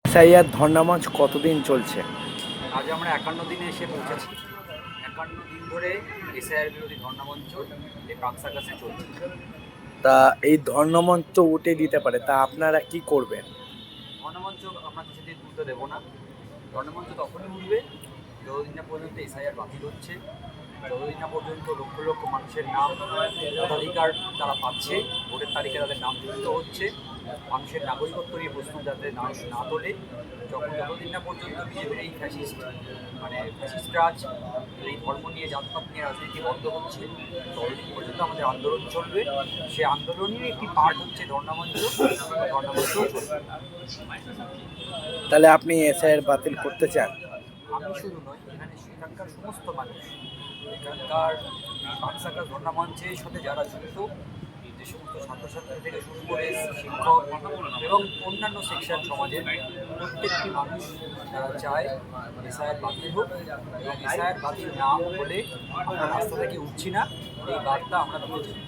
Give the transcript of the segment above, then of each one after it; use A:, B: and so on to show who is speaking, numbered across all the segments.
A: SIR ধর্ণামঞ্চ কতদিন চলছে?
B: আজ আমরা 51 দিনে এসে পৌঁছেছি। 51 দিন ধরে এসআইআর বিরোধী ধর্ণামঞ্চ এই বাক্সাকাশে চলছে।
A: তা এই ধর্ণামঞ্চ তো উঠে দিতে পারে, তা আপনারা কি করবেন?
B: ধর্ণামঞ্চ আমরা কিছুদিন তুলতে দেবো না। ধর্ণামঞ্চ তখনই উঠবে যতদিন না পর্যন্ত এসআইআর বাতিল হচ্ছে, যতদিন না পর্যন্ত লক্ষ লক্ষ মানুষের নাম ভোটাধিকার তারা পাচ্ছে, ভোটের তালিকায় তাদের নাম যুক্ত হচ্ছে, মানুষের নাগরিকত্ব নিয়ে প্রশ্ন যাতে মানুষ না তোলে, যতদিন না পর্যন্ত বিজেপির এই ফ্যাসিস্ট রাজ, এই ধর্ম নিয়ে জাতপাত নিয়ে রাজনীতি বন্ধ হচ্ছে, ততদিন পর্যন্ত আমাদের আন্দোলন চলবে। সে আন্দোলনের একটি পার্ট হচ্ছে ধর্ণামঞ্চ চলবে।
A: তাহলে আপনি এসআইআর বাতিল করতে চান?
B: আমি শুধু নয়, এখানকার সমস্ত মানুষ, এখানকার বাক্সাকার ধর্ণামঞ্চের সাথে যারা যুক্ত, যে সমস্ত ছাত্রছাত্রী থেকে শুরু করে শিক্ষক এবং অন্যান্য সেকশন সমাজের প্রত্যেকটি মানুষ তারা চায় এসআইআর বাতিল হোক, এবং এসআইআর বাতিল না হলে আমরা রাস্তা থেকে উঠছি না, এই বার্তা আমরা দিতে চাই।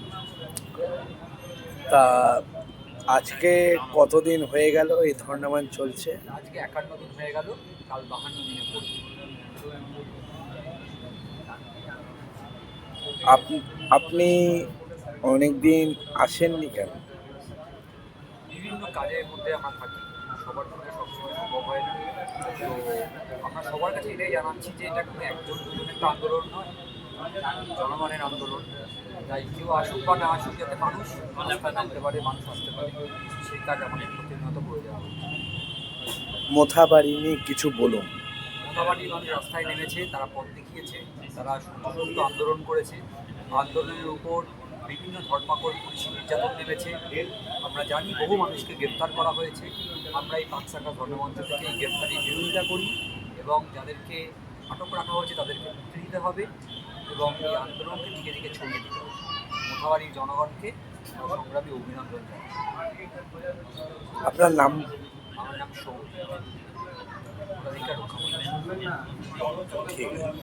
A: তা আজকে কতদিন হয়ে গেল এই ধর্ণামঞ্চ চলছে?
B: আজকে 51 দিন হয়ে গেল, কাল 52 দিনে পড়বে।
A: আপনি অনেক দিন আসেননি কেন?
B: বিভিন্ন কাজের মধ্যে আমরা থাকি, সবার পক্ষে সবসময় সম্ভব হয় না। তো আমরা সবার কাছে এটাই জানাচ্ছি যে এটা কোনো একজন দুজনের তো আন্দোলন নয়, জনগণের আন্দোলন। তাই কেউ আসুক বা না আসুক, যাতে মানুষ রাস্তায় নামতে পারে, মানুষ আসতে পারে, সেই কাজ আমাদের প্রতিনিয়ত করে দেওয়া হচ্ছে।
A: মোথাবাড়ি নিয়ে কিছু বলুন।
B: মোটামুটি মানুষ রাস্তায় নেমেছে, তারা পথ দেখিয়েছে, তারা সুন্দর আন্দোলন করেছে। আন্দোলনের উপর বিভিন্ন ধর্মাকড় পুলিশি নির্যাতন নেমেছে। আমরা জানি বহু মানুষকে গ্রেপ্তার করা হয়েছে। আমরা এই বাক্সাকা ধর্মমঞ্চ থেকে এই গ্রেপ্তারের বিরোধিতা করি, এবং যাদেরকে আটক রাখা হয়েছে তাদেরকে মুক্তি দিতে হবে, এবং এই আন্দোলনকে দিকে দিকে ছড়িয়ে দিতে হবে। মোথাবাড়ির জনগণকে সংগ্রামী অভিনন্দন জানাই।
A: আপনার নাম?
B: আমার নাম সৌম, অধিকার রক্ষা।
A: ঠিক আছে।